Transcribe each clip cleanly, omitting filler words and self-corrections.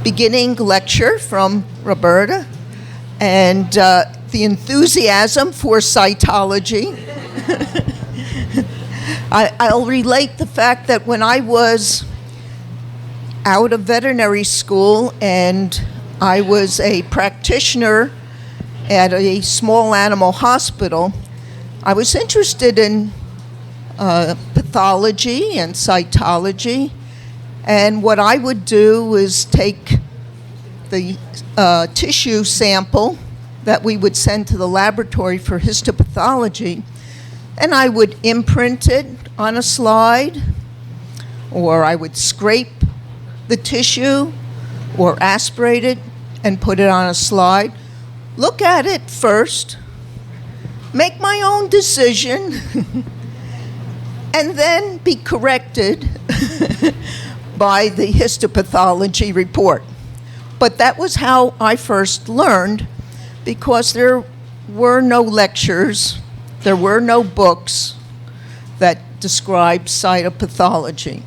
beginning lecture from Roberta and the enthusiasm for cytology. I'll relate the fact that when I was out of veterinary school and I was a practitioner at a small animal hospital, I was interested in pathology and cytology, and what I would do was take the tissue sample that we would send to the laboratory for histopathology, and I would imprint it on a slide, or I would scrape the tissue or aspirate it and put it on a slide, look at it first, make my own decision, and then be corrected by the histopathology report. But that was how I first learned, because there were no lectures, there were no books that described cytopathology.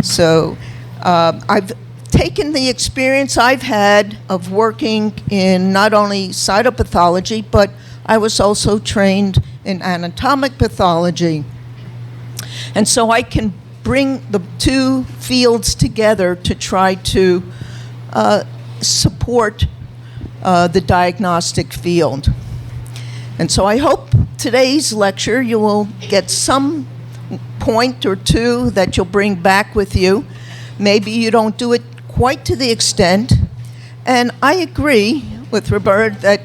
So I've taken the experience I've had of working in not only cytopathology, but I was also trained in anatomic pathology. And so I can bring the two fields together to try to support the diagnostic field. And so I hope today's lecture you will get some point or two that you'll bring back with you. Maybe you don't do it quite to the extent. And I agree with Roberta that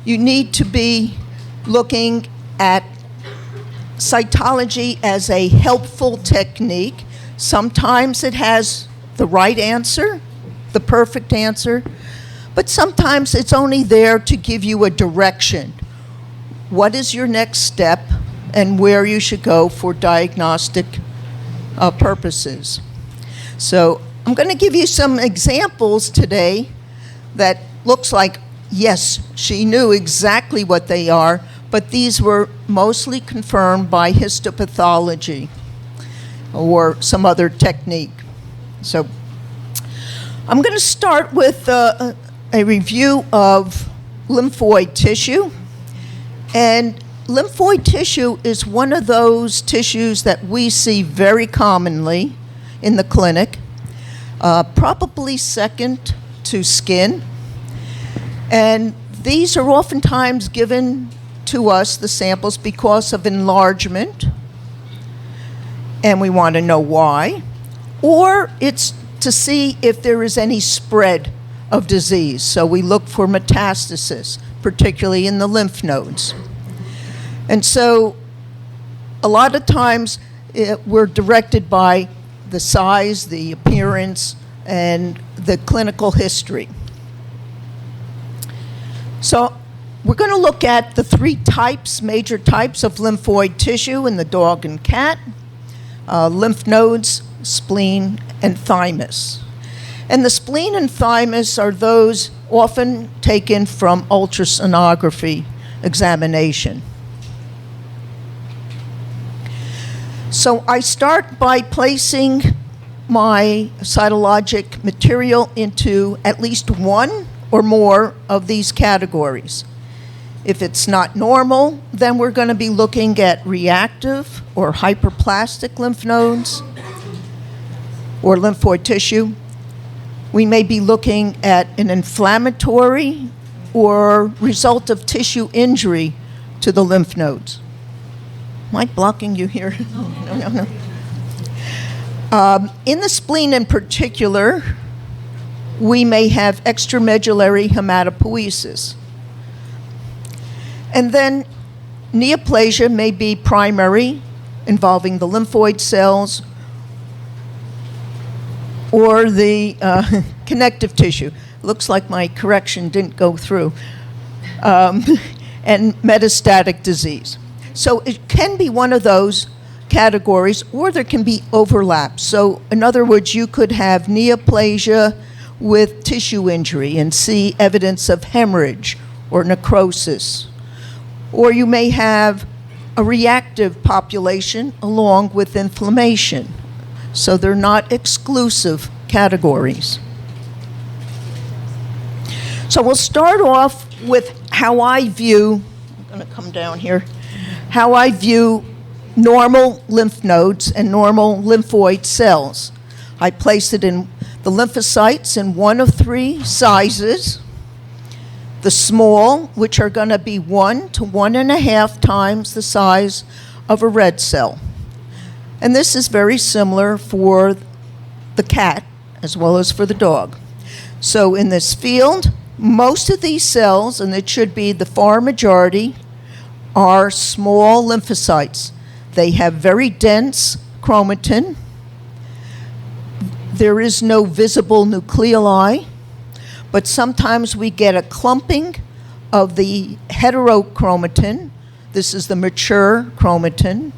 you need to be looking at cytology as a helpful technique. Sometimes it has the right answer, the perfect answer, but sometimes it's only there to give you a direction. What is your next step and where you should go for diagnostic purposes? So I'm going to give you some examples today that looks like, yes, she knew exactly what they are, but these were mostly confirmed by histopathology or some other technique. So I'm going to start with a review of lymphoid tissue. And lymphoid tissue is one of those tissues that we see very commonly in the clinic, probably second to skin. And these are oftentimes given to us, the samples, because of enlargement, and we want to know why, or it's to see if there is any spread of disease. So we look for metastasis, particularly in the lymph nodes. And so a lot of times we're directed by the size, the appearance, and the clinical history. So we're going to look at the three types, major types of lymphoid tissue in the dog and cat: lymph nodes, spleen, and thymus. And the spleen and thymus are those often taken from ultrasonography examination. So I start by placing my cytologic material into at least one or more of these categories. If it's not normal, then we're going to be looking at reactive or hyperplastic lymph nodes or lymphoid tissue. We may be looking at an inflammatory or result of tissue injury to the lymph nodes. Am I blocking you here? No. In the spleen in particular, we may have extramedullary hematopoiesis. And then neoplasia may be primary, involving the lymphoid cells, or the connective tissue. Looks like my correction didn't go through. And metastatic disease. So it can be one of those categories, or there can be overlap. So in other words, you could have neoplasia with tissue injury and see evidence of hemorrhage or necrosis. Or you may have a reactive population along with inflammation. So they're not exclusive categories. So we'll start off with how I view, I'm going to come down here, how I view normal lymph nodes and normal lymphoid cells. I place it in the lymphocytes in one of three sizes. The small, which are going to be 1 to 1.5 times the size of a red cell. And this is very similar for the cat as well as for the dog. So in this field, most of these cells, and it should be the far majority, are small lymphocytes. They have very dense chromatin. There is no visible nucleoli, but sometimes we get a clumping of the heterochromatin. This is the mature chromatin.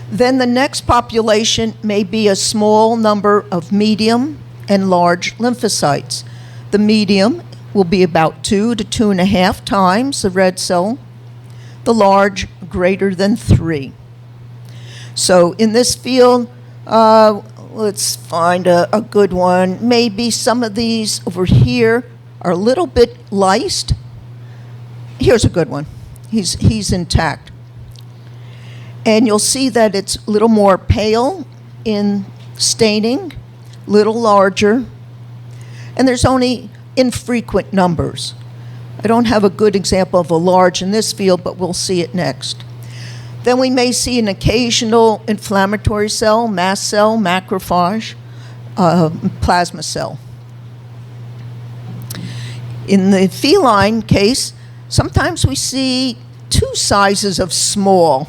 Then the next population may be a small number of medium and large lymphocytes. The medium will be about 2 to 2.5 times the red cell, the large greater than 3. So in this field, let's find a good one. Maybe some of these over here are a little bit lysed. Here's a good one. He's intact. And you'll see that it's a little more pale in staining, little larger, and there's only infrequent numbers. I don't have a good example of a large in this field, but we'll see it next. Then we may see an occasional inflammatory cell, mast cell, macrophage, plasma cell. In the feline case, sometimes we see two sizes of small.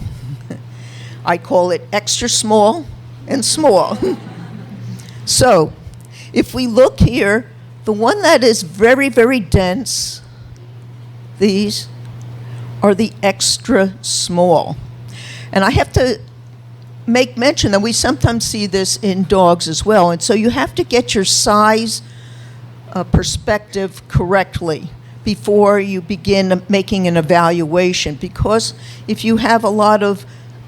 I call it extra small and small. So, if we look here, the one that is very, very dense, these are the extra small. And I have to make mention that we sometimes see this in dogs as well. And so you have to get your size perspective correctly before you begin making an evaluation. Because if you have a lot of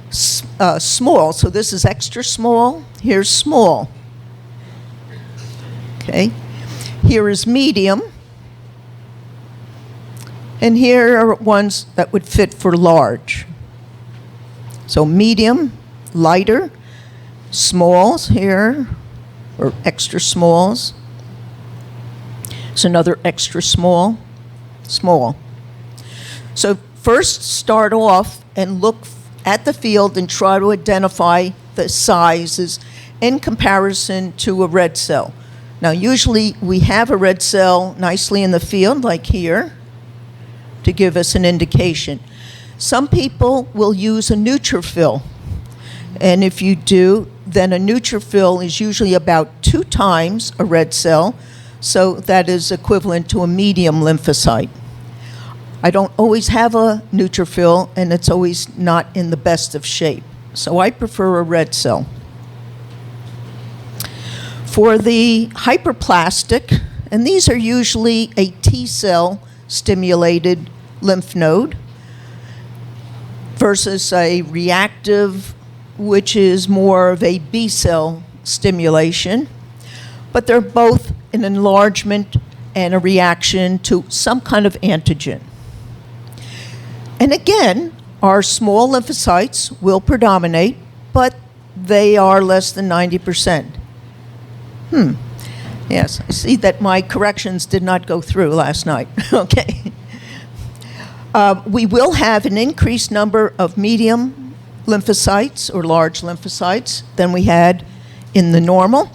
small, so this is extra small, here's small. Okay, here is medium. And here are ones that would fit for large. So medium, lighter, smalls here, or extra smalls. It's another extra small, small. So first start off and look at the field and try to identify the sizes in comparison to a red cell. Now usually we have a red cell nicely in the field, like here, to give us an indication. Some people will use a neutrophil, and if you do, then a neutrophil is usually about 2 times a red cell, so that is equivalent to a medium lymphocyte. I don't always have a neutrophil, and it's always not in the best of shape, so I prefer a red cell. For the hyperplastic, and these are usually a T cell stimulated lymph node versus a reactive, which is more of a B cell stimulation, but they're both an enlargement and a reaction to some kind of antigen. And again, our small lymphocytes will predominate, but they are less than 90%. Yes, I see that my corrections did not go through last night. Okay. We will have an increased number of medium lymphocytes or large lymphocytes than we had in the normal.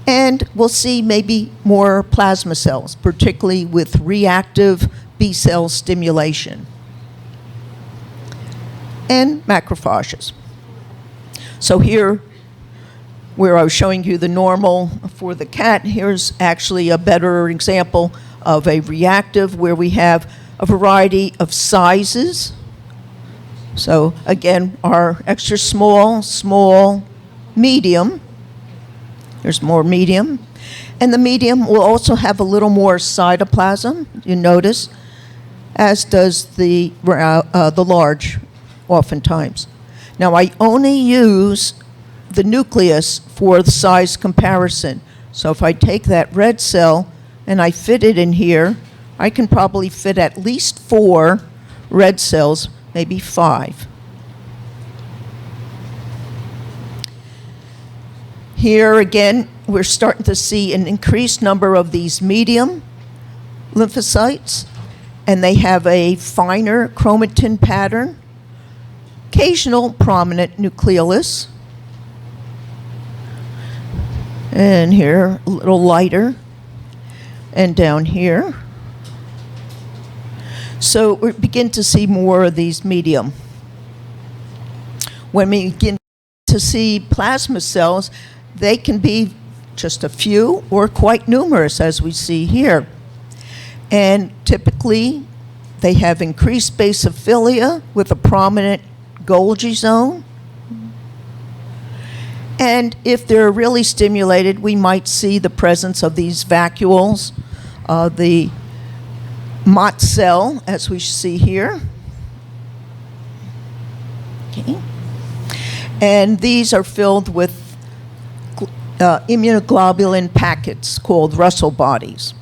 And we'll see maybe more plasma cells, particularly with reactive B cell stimulation. And macrophages. So here, where I was showing you the normal for the cat, here's actually a better example of a reactive where we have a variety of sizes. So again, our extra small, small, medium. There's more medium. And the medium will also have a little more cytoplasm, you notice, as does the large oftentimes. Now I only use the nucleus for the size comparison. So if I take that red cell and I fit it in here, I can probably fit at least 4 red cells, maybe 5. Here again, we're starting to see an increased number of these medium lymphocytes, and they have a finer chromatin pattern, occasional prominent nucleolus, and here a little lighter, and down here. So we begin to see more of these medium. When we begin to see plasma cells, they can be just a few or quite numerous, as we see here. And typically, they have increased basophilia with a prominent Golgi zone. And if they're really stimulated, we might see the presence of these vacuoles, the Mott cell, as we see here. Okay. And these are filled with immunoglobulin packets called Russell bodies.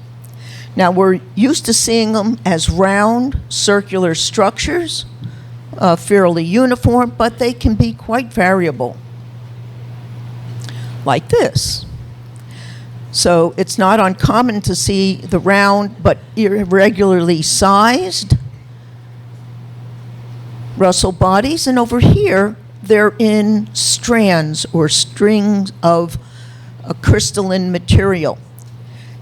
Now, we're used to seeing them as round, circular structures, fairly uniform, but they can be quite variable, like this. So it's not uncommon to see the round but irregularly sized Russell bodies, and over here, they're in strands or strings of a crystalline material.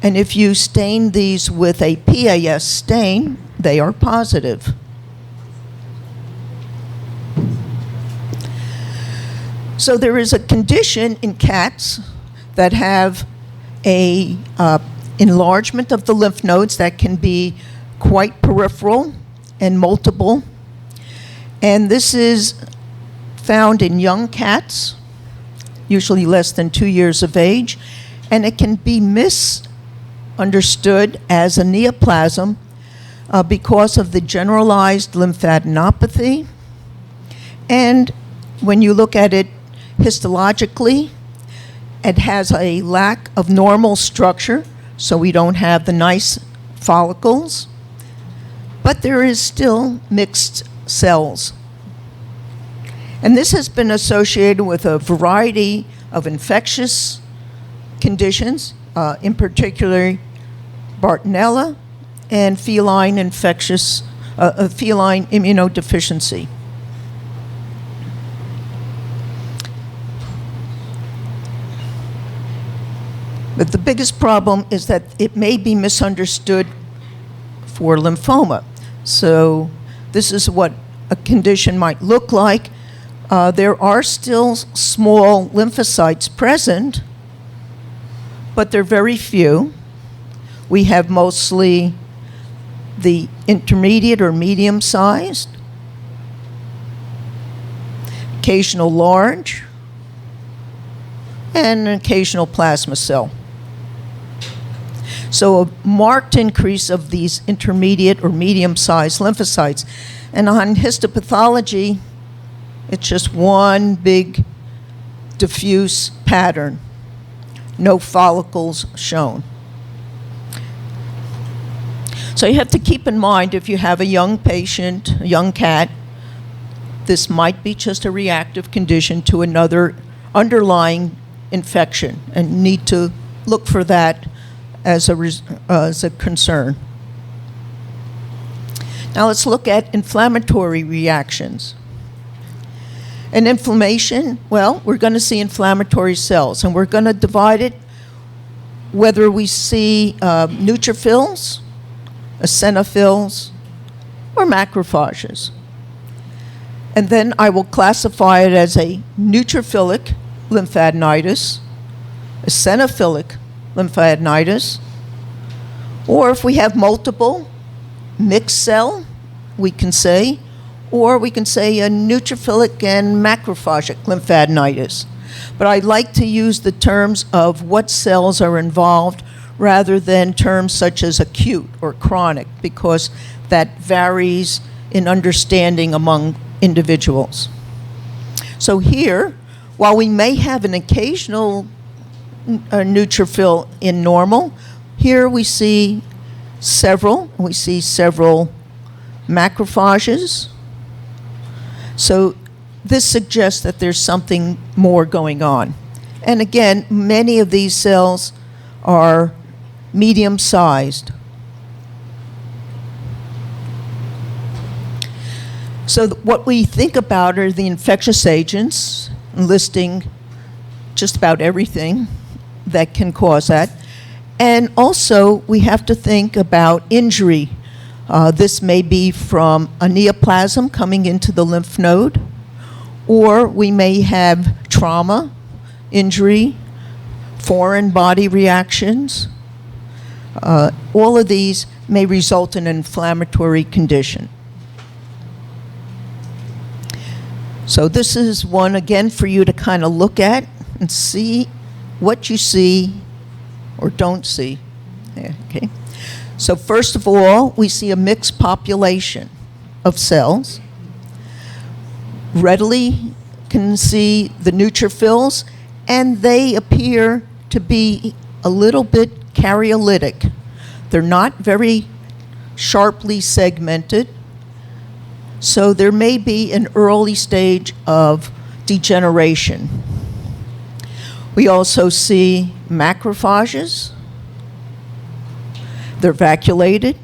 And if you stain these with a PAS stain, they are positive. So there is a condition in cats that have a enlargement of the lymph nodes that can be quite peripheral and multiple. And this is found in young cats, usually less than 2 years of age, and it can be misunderstood as a neoplasm because of the generalized lymphadenopathy. And when you look at it histologically, it has a lack of normal structure, so we don't have the nice follicles, but there is still mixed cells. And this has been associated with a variety of infectious conditions, in particular Bartonella and feline immunodeficiency. But the biggest problem is that it may be misunderstood for lymphoma. So this is what a condition might look like. There are still small lymphocytes present, but they're very few. We have mostly the intermediate or medium-sized, occasional large, and an occasional plasma cell. So a marked increase of these intermediate or medium-sized lymphocytes. And on histopathology, it's just one big diffuse pattern, no follicles shown. So you have to keep in mind, if you have a young patient, a young cat, this might be just a reactive condition to another underlying infection, and need to look for that as a concern. Now let's look at inflammatory reactions. And inflammation, well, we're going to see inflammatory cells, and we're going to divide it whether we see neutrophils, eosinophils, or macrophages. And then I will classify it as a neutrophilic lymphadenitis, eosinophilic lymphadenitis, or if we have multiple, mixed cell, we can say, or we can say a neutrophilic and macrophagic lymphadenitis. But I like to use the terms of what cells are involved rather than terms such as acute or chronic, because that varies in understanding among individuals. So here, while we may have an occasional neutrophil in normal, here we see several macrophages. So this suggests that there's something more going on. And again, many of these cells are medium-sized. So what we think about are the infectious agents, listing just about everything that can cause that. And also, we have to think about injury. This may be from a neoplasm coming into the lymph node, or we may have trauma, injury, foreign body reactions. All of these may result in an inflammatory condition. So this is one, again, for you to kind of look at and see what you see or don't see. Okay. So first of all, we see a mixed population of cells. Readily can see the neutrophils, and they appear to be a little bit karyolytic. They're not very sharply segmented, so there may be an early stage of degeneration. We also see macrophages. They're vacuolated.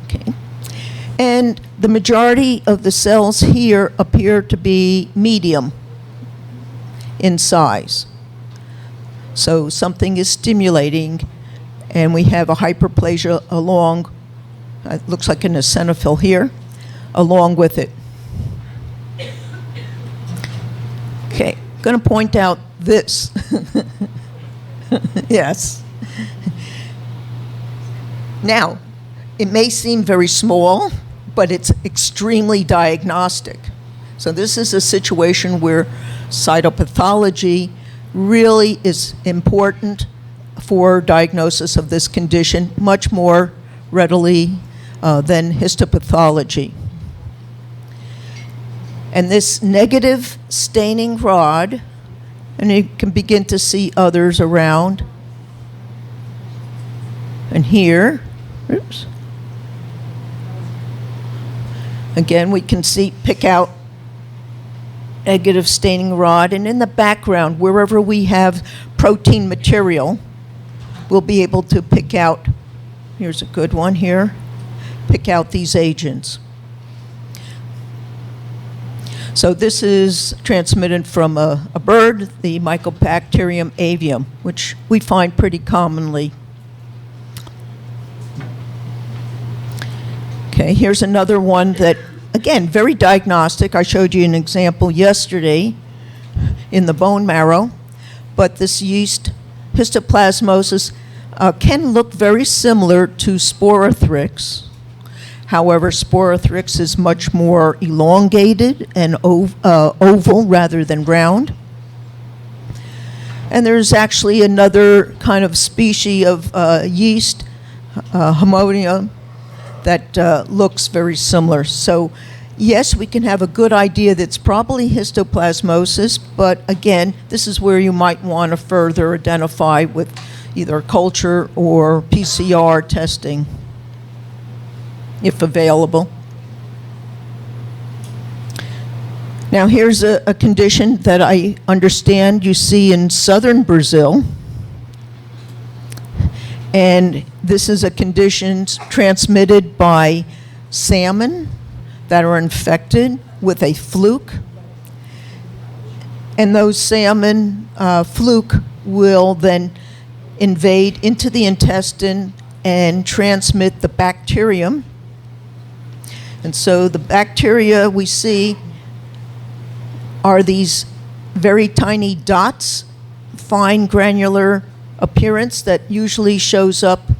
Okay. And the majority of the cells here appear to be medium in size. So something is stimulating, and we have a hyperplasia along, it looks like an eosinophil here, along with it. Okay, I'm going to point out this. Yes. Now, it may seem very small, but it's extremely diagnostic. So this is a situation where cytopathology really is important for diagnosis of this condition, much more readily than histopathology. And this negative staining rod, and you can begin to see others around. And here, oops. Again, we can pick out negative staining rod, and in the background, wherever we have protein material, we'll be able to pick out, here's a good one here, pick out these agents. So this is transmitted from a bird, the Mycobacterium avium, which we find pretty commonly. Okay, here's another one that, again, very diagnostic. I showed you an example yesterday in the bone marrow, but this yeast histoplasmosis can look very similar to sporothrix. However, sporothrix is much more elongated and oval rather than round. And there's actually another kind of species of yeast, Haemonia, that looks very similar. So yes, we can have a good idea that it's probably histoplasmosis, but again, this is where you might want to further identify with either culture or PCR testing, if available. Now here's a condition that I understand you see in southern Brazil. And this is a condition transmitted by salmon that are infected with a fluke. And those salmon fluke will then invade into the intestine and transmit the bacterium. And so the bacteria we see are these very tiny dots, fine granular appearance that usually shows up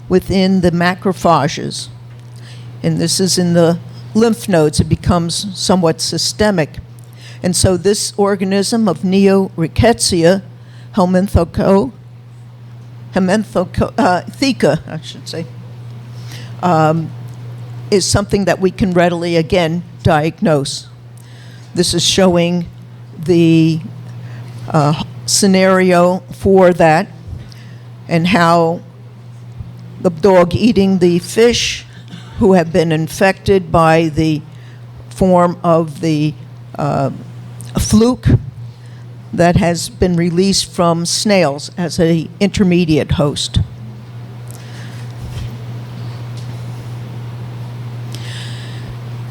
within the macrophages. And this is in the lymph nodes. It becomes somewhat systemic. And so this organism of Neorickettsia helminthica, I should say, is something that we can readily, again, diagnose. This is showing the scenario for that. and how the dog eating the fish who have been infected by the form of the fluke that has been released from snails as an intermediate host.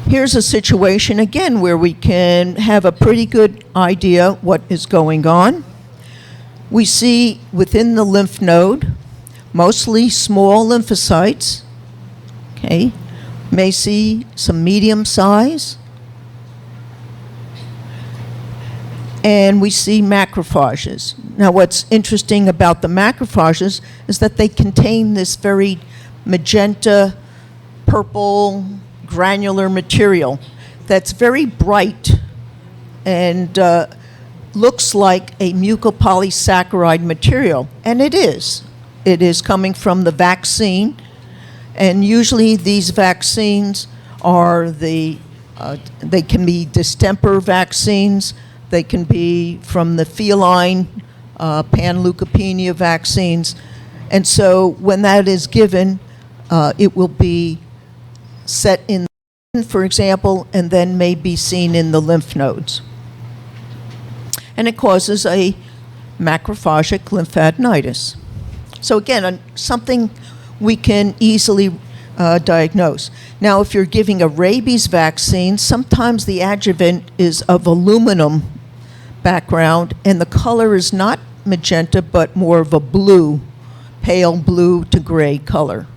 Here's a situation again where we can have a pretty good idea what is going on. We see within the lymph node mostly small lymphocytes. Okay, may see some medium size. And we see macrophages. Now what's interesting about the macrophages is that they contain this very magenta, purple, granular material that's very bright and looks like a mucopolysaccharide material, and it is. It is coming from the vaccine, and usually these vaccines are they can be distemper vaccines, they can be from the feline panleukopenia vaccines, and so when that is given, it will be set in, for example, and then may be seen in the lymph nodes. And it causes a macrophagic lymphadenitis. So again, something we can easily diagnose. Now, if you're giving a rabies vaccine, sometimes the adjuvant is of aluminum background, and the color is not magenta, but more of a blue, pale blue to gray color.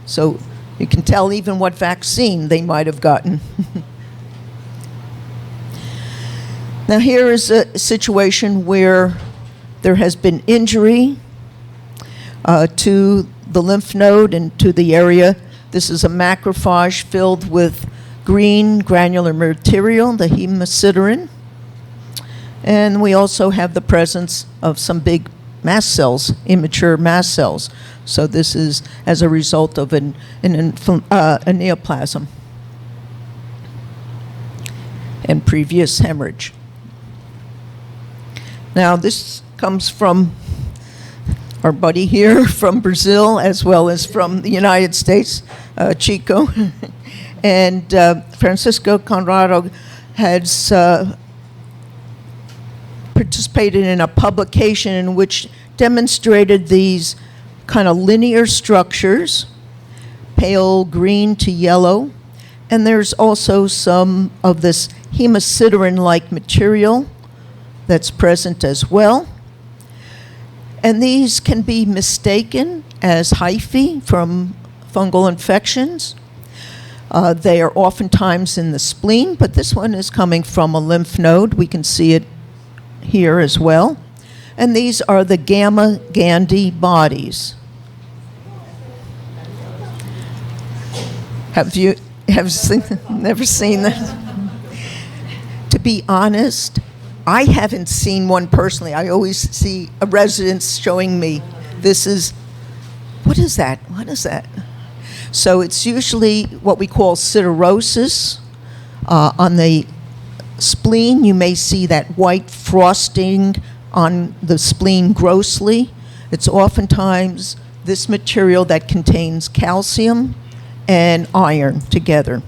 So you can tell even what vaccine they might have gotten. Now here is a situation where there has been injury to the lymph node and to the area. This is a macrophage filled with green granular material, the hemosiderin. And we also have the presence of some big mast cells, immature mast cells. So this is as a result of a neoplasm and previous hemorrhage. Now this comes from our buddy here from Brazil as well as from the United States, Chico. And Francisco Conrado has participated in a publication in which demonstrated these kind of linear structures, pale green to yellow, and there's also some of this hemosiderin-like material that's present as well. And these can be mistaken as hyphae from fungal infections. They are oftentimes in the spleen, but this one is coming from a lymph node. We can see it here as well. And these are the gamma Gandhi bodies. Have you never seen that? To be honest, I haven't seen one personally. I always see a resident showing me, what is that? What is that? So it's usually what we call siderosis. On the spleen, you may see that white frosting on the spleen grossly. It's oftentimes this material that contains calcium and iron together.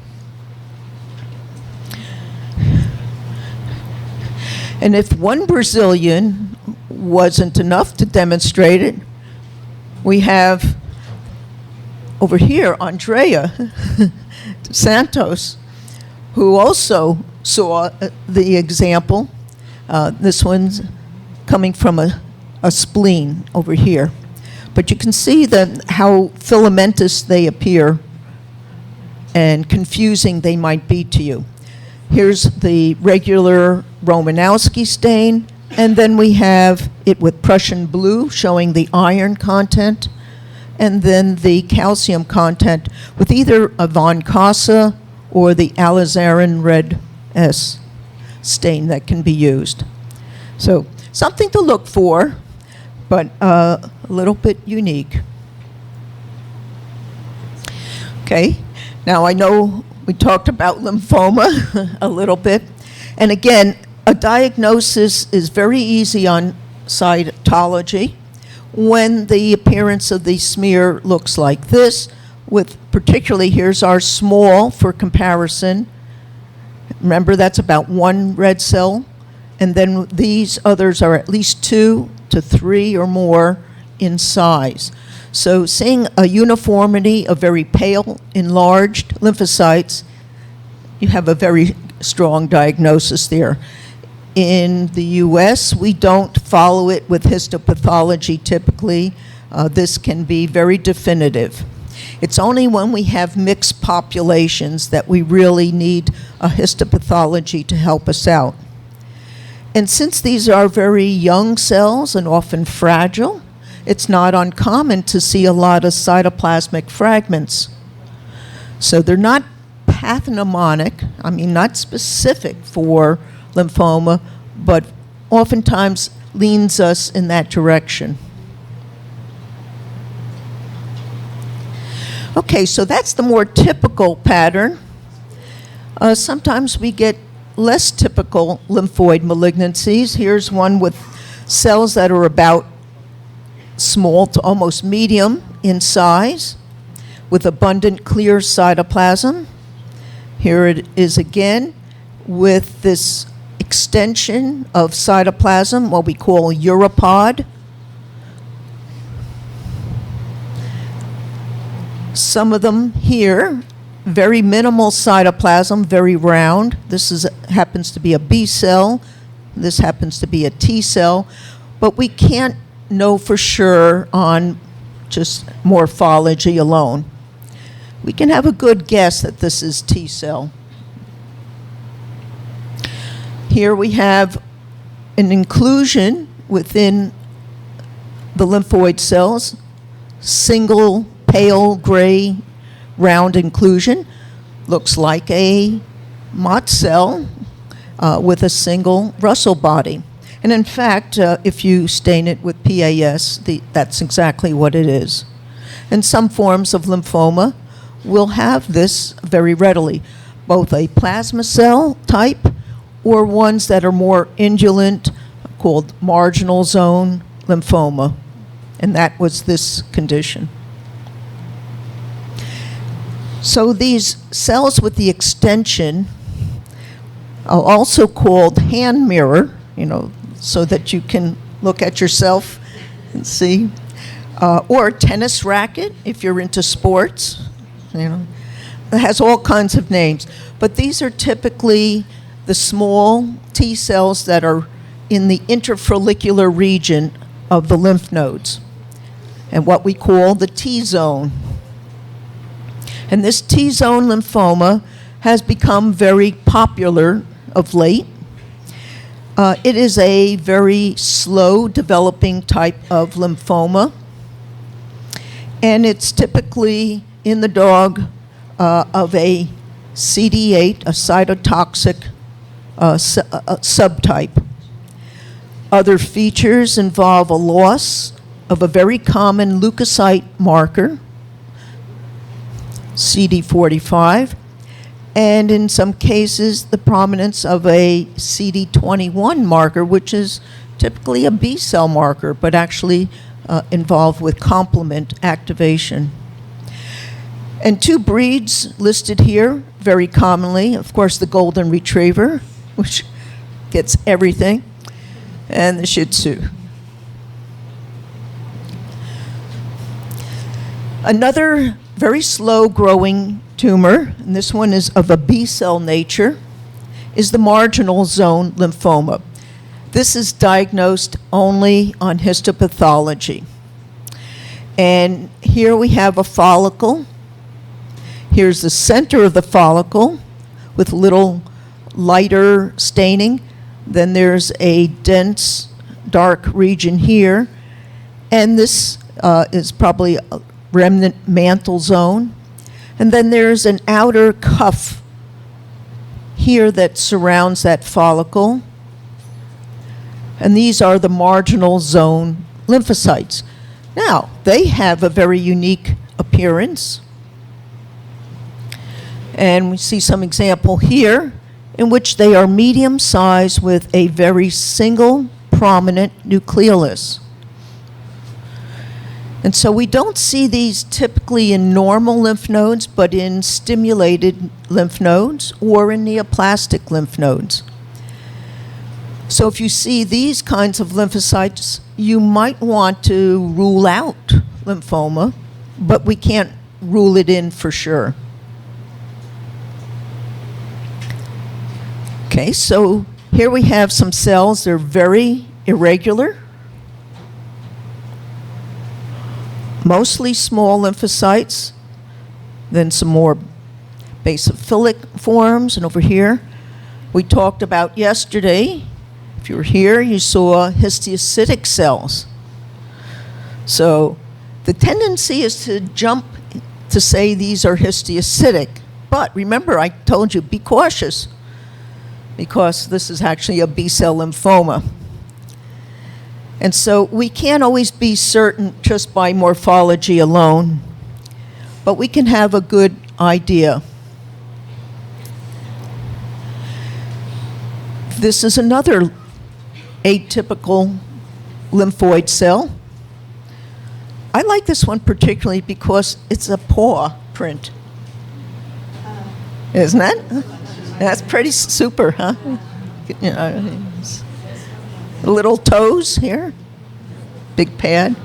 And if one Brazilian wasn't enough to demonstrate it, we have over here Andrea Santos, who also saw the example. This one's coming from a spleen over here. But you can see how filamentous they appear and confusing they might be to you. Here's the regular Romanowski stain, and then we have it with Prussian blue showing the iron content, and then the calcium content with either a von Casa or the alizarin red S stain that can be used. So something to look for, but a little bit unique. Okay, now I know we talked about lymphoma a little bit, and again, a diagnosis is very easy on cytology. when the appearance of the smear looks like this, with particularly, here's our small for comparison. Remember, that's about 1 red cell, and then these others are at least 2 to 3 or more in size. So seeing a uniformity of very pale, enlarged lymphocytes, you have a very strong diagnosis there. In the US, we don't follow it with histopathology typically. This can be very definitive. It's only when we have mixed populations that we really need a histopathology to help us out. And since these are very young cells and often fragile, it's not uncommon to see a lot of cytoplasmic fragments. So they're not pathognomonic, I mean not specific for lymphoma, but oftentimes leans us in that direction. Okay, so that's the more typical pattern. Sometimes we get less typical lymphoid malignancies. Here's one with cells that are about small to almost medium in size, with abundant clear cytoplasm. Here it is again with this extension of cytoplasm, what we call uropod. Some of them here, very minimal cytoplasm, very round. This happens to be a B cell. This happens to be a T cell. But we can't know for sure on just morphology alone. We can have a good guess that this is T cell. Here we have an inclusion within the lymphoid cells, single pale gray round inclusion, looks like a Mott cell with a single Russell body. And in fact, if you stain it with PAS, that's exactly what it is. And some forms of lymphoma will have this very readily, both a plasma cell type or ones that are more indolent, called marginal zone lymphoma. And that was this condition. So these cells with the extension are also called hand mirror, so that you can look at yourself and see, or tennis racket if you're into sports. It has all kinds of names. But these are typically the small T cells that are in the interfollicular region of the lymph nodes, and what we call the T-zone. And this T-zone lymphoma has become very popular of late. It is a very slow developing type of lymphoma, and it's typically in the dog of a CD8, a cytotoxic subtype. Other features involve a loss of a very common leukocyte marker, CD45, and in some cases the prominence of a CD21 marker, which is typically a B cell marker, but actually involved with complement activation. And 2 breeds listed here very commonly, of course, the Golden Retriever, which gets everything, and the Shih Tzu. Another very slow-growing tumor, and this one is of a B-cell nature, is the marginal zone lymphoma. This is diagnosed only on histopathology. And here we have a follicle. Here's the center of the follicle with little lighter staining. Then there's a dense, dark region here. And this is probably a remnant mantle zone. And then there's an outer cuff here that surrounds that follicle. And these are the marginal zone lymphocytes. Now, they have a very unique appearance. And we see some example here in which they are medium sized with a very single prominent nucleolus. And so we don't see these typically in normal lymph nodes, but in stimulated lymph nodes or in neoplastic lymph nodes. So if you see these kinds of lymphocytes, you might want to rule out lymphoma, but we can't rule it in for sure. Okay, so here we have some cells. They're very irregular, mostly small lymphocytes, then some more basophilic forms, and over here we talked about yesterday, if you were here, you saw histiocytic cells. So the tendency is to jump to say these are histiocytic, but remember I told you, be cautious, because this is actually a B-cell lymphoma. And so we can't always be certain just by morphology alone, but we can have a good idea. This is another atypical lymphoid cell. I like this one particularly because it's a paw print. Isn't it? That's pretty super, huh? You know, little toes here, big pad.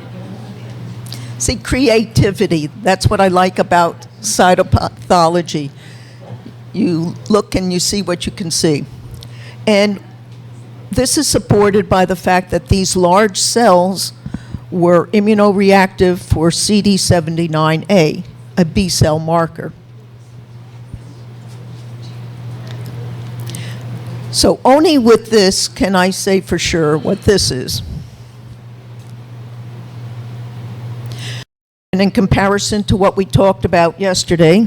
See, creativity, that's what I like about cytopathology. You look and you see what you can see. And this is supported by the fact that these large cells were immunoreactive for CD79A, a B-cell marker. So only with this can I say for sure what this is. And in comparison to what we talked about yesterday,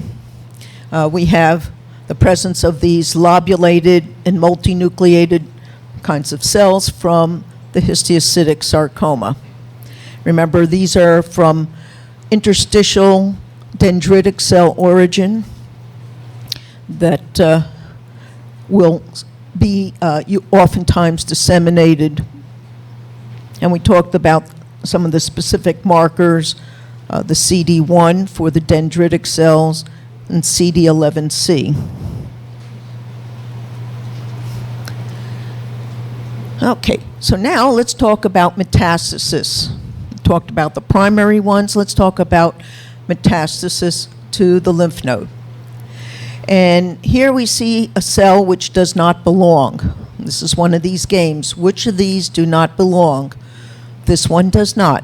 we have the presence of these lobulated and multinucleated kinds of cells from the histiocytic sarcoma. Remember, these are from interstitial dendritic cell origin that will be oftentimes disseminated. And we talked about some of the specific markers, the CD1 for the dendritic cells and CD11C. Okay, so now let's talk about metastasis. We talked about the primary ones. Let's talk about metastasis to the lymph node. And here we see a cell which does not belong. This is one of these games. Which of these do not belong? This one does not.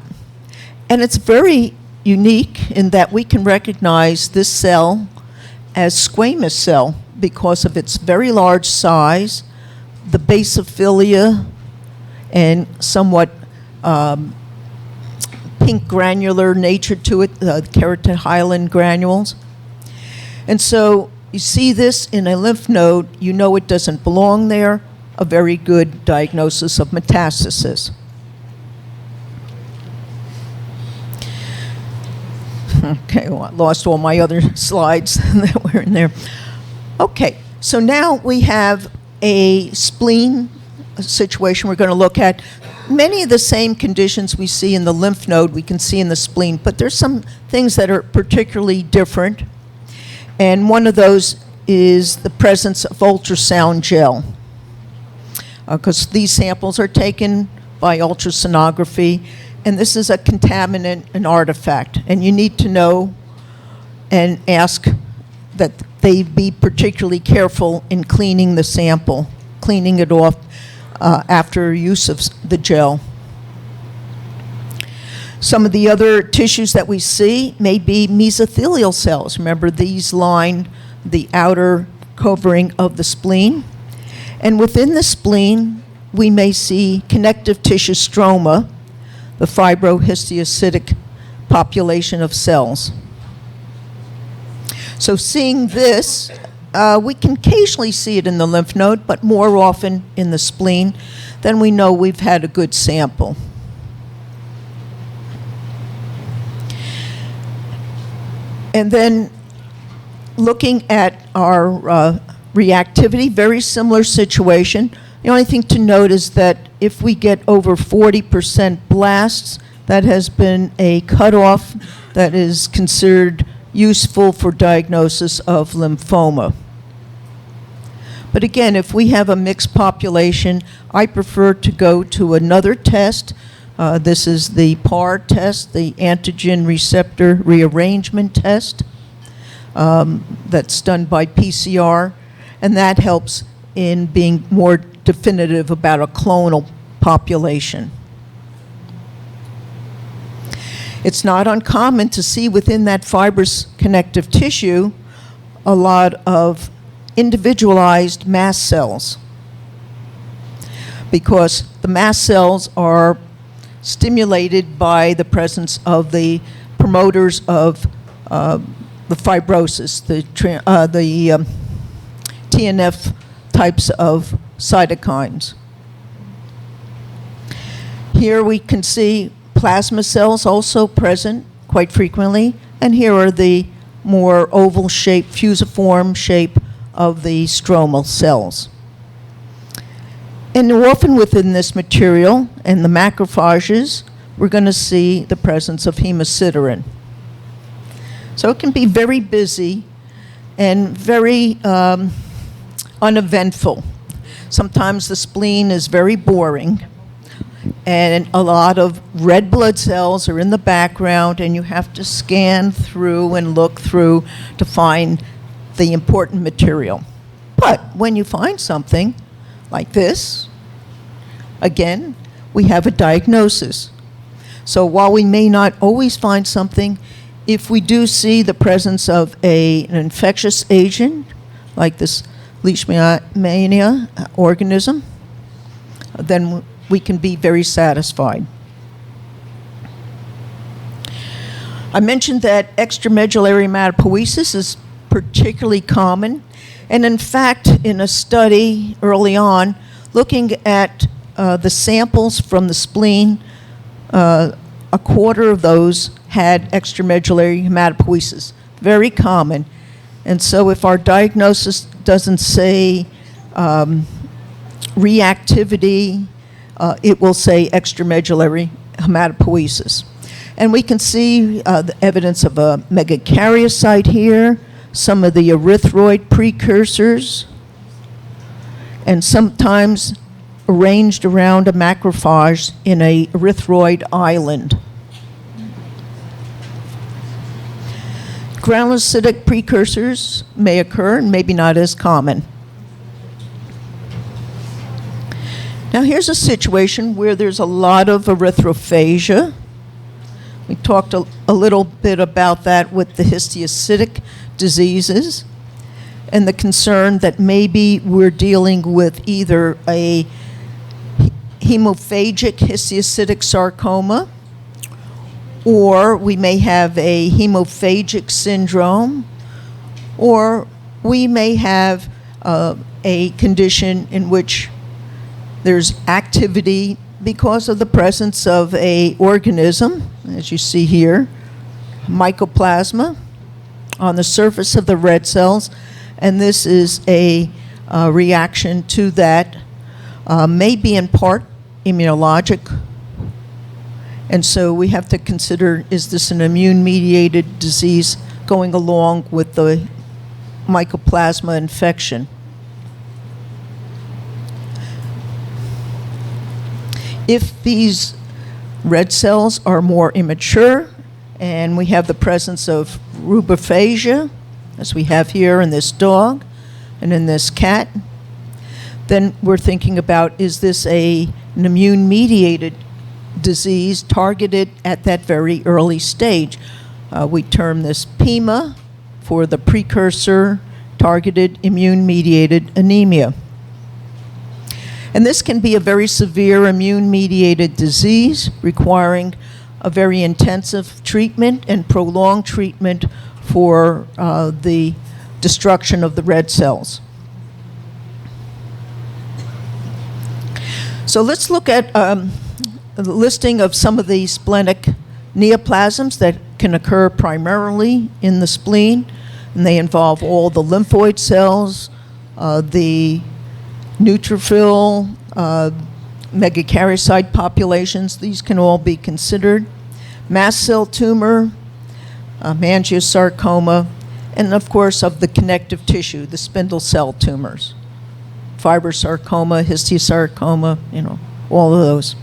And it's very unique in that we can recognize this cell as squamous cell because of its very large size, the basophilia, and somewhat pink granular nature to it, keratohyalin granules. And so you see this in a lymph node, you know it doesn't belong there, a very good diagnosis of metastasis. Okay, well, I lost all my other slides that were in there. Okay, so now we have a spleen situation we're going to look at. Many of the same conditions we see in the lymph node we can see in the spleen, but there's some things that are particularly different. And one of those is the presence of ultrasound gel. Because these samples are taken by ultrasonography, and this is a contaminant, an artifact. And you need to know and ask that they be particularly careful in cleaning the sample, cleaning it off after use of the gel. Some of the other tissues that we see may be mesothelial cells. Remember, these line the outer covering of the spleen. And within the spleen, we may see connective tissue stroma, the fibrohistiocytic population of cells. So seeing this, we can occasionally see it in the lymph node, but more often in the spleen. Then we know we've had a good sample. And then looking at our reactivity, very similar situation. The only thing to note is that if we get over 40% blasts, that has been a cutoff that is considered useful for diagnosis of lymphoma. But again, if we have a mixed population, I prefer to go to another test. This is the PAR test, the antigen receptor rearrangement test, that's done by PCR, and that helps in being more definitive about a clonal population. It's not uncommon to see within that fibrous connective tissue a lot of individualized mast cells, because the mast cells are stimulated by the presence of the promoters of the fibrosis, the TNF types of cytokines. Here we can see plasma cells also present quite frequently, and here are the more oval shape, fusiform shape of the stromal cells. And often within this material and the macrophages, we're going to see the presence of hemosiderin. So it can be very busy and very uneventful. Sometimes the spleen is very boring, and a lot of red blood cells are in the background, and you have to scan through and look through to find the important material. But when you find something like this, again, we have a diagnosis. So while we may not always find something, if we do see the presence of an infectious agent, like this Leishmania organism, then we can be very satisfied. I mentioned that extramedullary hematopoiesis is particularly common, and in fact, in a study early on, looking at the samples from the spleen, a quarter of those had extramedullary hematopoiesis, very common. And so if our diagnosis doesn't say reactivity, it will say extramedullary hematopoiesis. And we can see the evidence of a megakaryocyte here, some of the erythroid precursors, and sometimes arranged around a macrophage in a erythroid island. Granulocytic precursors may occur and maybe not as common. Now here's a situation where there's a lot of erythrophagia. We talked a little bit about that with the histiocytic diseases and the concern that maybe we're dealing with either a hemophagic histiocytic sarcoma, or we may have a hemophagic syndrome, or we may have a condition in which there's activity because of the presence of a organism, as you see here, mycoplasma, on the surface of the red cells, and this is a reaction to that, may be in part immunologic, and so we have to consider, is this an immune-mediated disease going along with the mycoplasma infection? If these red cells are more immature, and we have the presence of rubophagia, as we have here in this dog and in this cat, then we're thinking about, is this an immune-mediated disease targeted at that very early stage? We term this PEMA for the precursor targeted immune-mediated anemia. And this can be a very severe immune-mediated disease requiring a very intensive treatment and prolonged treatment for the destruction of the red cells. So let's look at the listing of some of the splenic neoplasms that can occur primarily in the spleen, and they involve all the lymphoid cells, the neutrophil, megakaryocyte populations, these can all be considered. Mast cell tumor, angiosarcoma, and of course of the connective tissue, the spindle cell tumors. Fibrosarcoma, histiocytoma, all of those.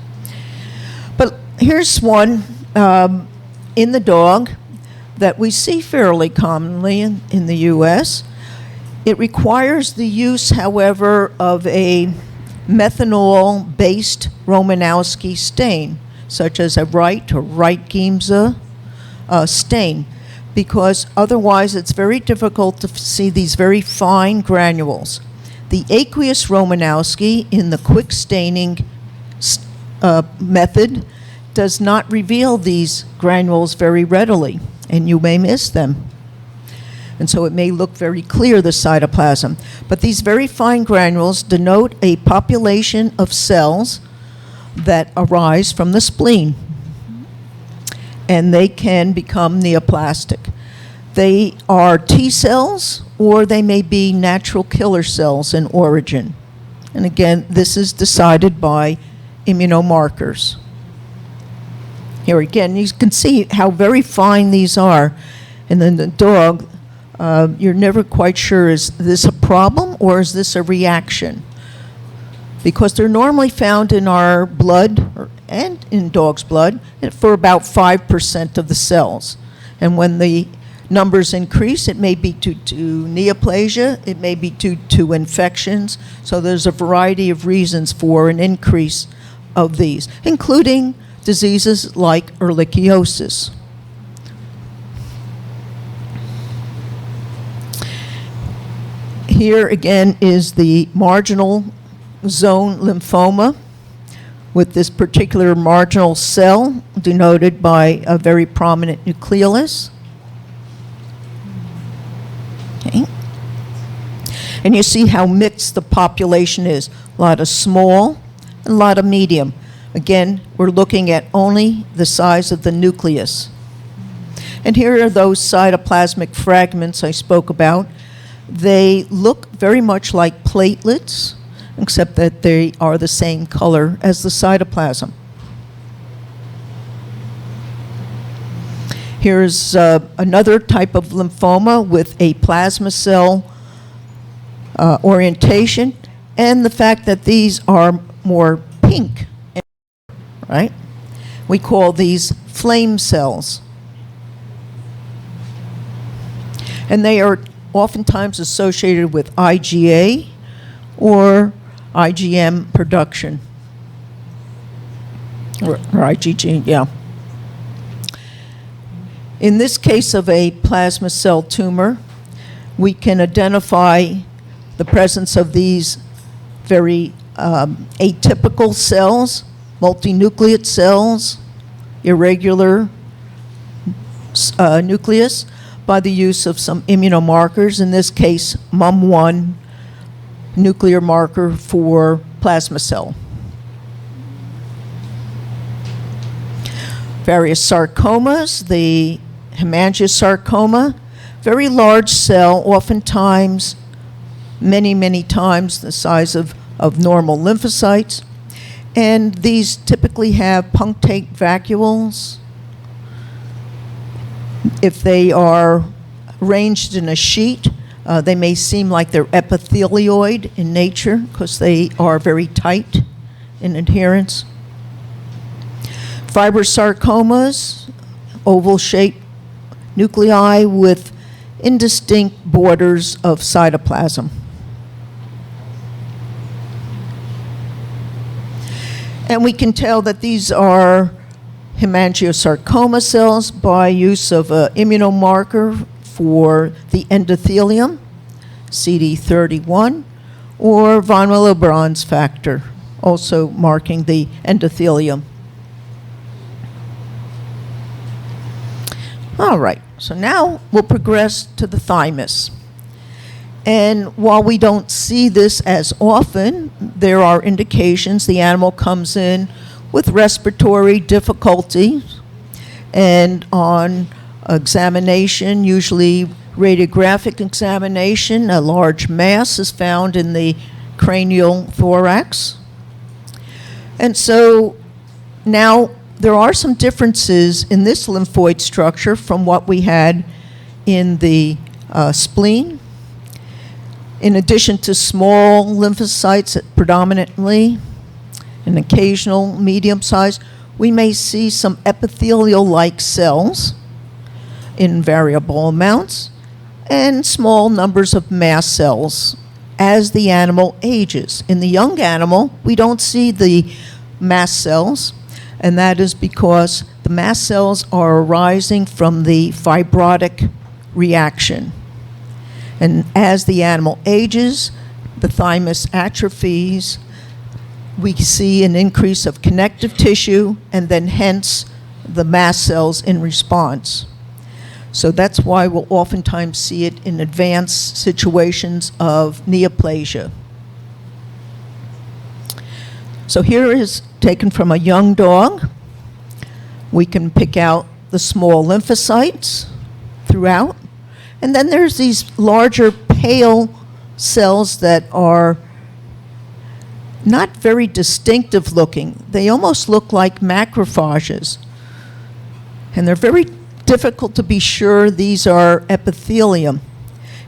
But here's one in the dog that we see fairly commonly in the U.S. It requires the use, however, of a methanol-based Romanowski stain, such as a Wright or Wright-Giemsa stain, because otherwise it's very difficult to see these very fine granules. The aqueous Romanowski in the quick staining method does not reveal these granules very readily, and you may miss them. And so it may look very clear, the cytoplasm. But these very fine granules denote a population of cells that arise from the spleen, and they can become neoplastic. They are T cells, or they may be natural killer cells in origin. And again, this is decided by immunomarkers. Here again, you can see how very fine these are. And then the dog, you're never quite sure, is this a problem or is this a reaction? Because they're normally found in our blood and in dogs' blood for about 5% of the cells. And when the numbers increase, it may be due to neoplasia, it may be due to infections. So there's a variety of reasons for an increase of these, including diseases like ehrlichiosis. Here again is the marginal zone lymphoma, with this particular marginal cell denoted by a very prominent nucleolus. Okay. And you see how mixed the population is. A lot of small and a lot of medium. Again, we're looking at only the size of the nucleus. And here are those cytoplasmic fragments I spoke about. They look very much like platelets, except that they are the same color as the cytoplasm. Here's another type of lymphoma with a plasma cell orientation, and the fact that these are more pink, right? We call these flame cells. And they are oftentimes associated with IgA or IgM production, or IgG, yeah. In this case of a plasma cell tumor, we can identify the presence of these very atypical cells, multinucleate cells, irregular nucleus, by the use of some immunomarkers, in this case, MUM1 nuclear marker for plasma cell. Various sarcomas, the hemangiosarcoma, very large cell, oftentimes many times the size of normal lymphocytes. And these typically have punctate vacuoles. If they are arranged in a sheet, they may seem like they're epithelioid in nature because they are very tight in adherence. Fibrosarcomas, oval-shaped nuclei with indistinct borders of cytoplasm. And we can tell that these are hemangiosarcoma cells by use of an immunomarker for the endothelium, CD31, or von Willebrand's factor, also marking the endothelium. All right, so now we'll progress to the thymus. And while we don't see this as often, there are indications the animal comes in with respiratory difficulty, and on examination, usually radiographic examination, a large mass is found in the cranial thorax. And so now there are some differences in this lymphoid structure from what we had in the spleen. In addition to small lymphocytes predominantly, an occasional medium size, we may see some epithelial-like cells in variable amounts and small numbers of mast cells as the animal ages. In the young animal, we don't see the mast cells, and that is because the mast cells are arising from the fibrotic reaction. And as the animal ages, the thymus atrophies, we see an increase of connective tissue, and then hence the mast cells in response. So that's why we'll oftentimes see it in advanced situations of neoplasia. So here is taken from a young dog. We can pick out the small lymphocytes throughout. And then there's these larger pale cells that are not very distinctive looking. They almost look like macrophages. And they're very difficult to be sure these are epithelium.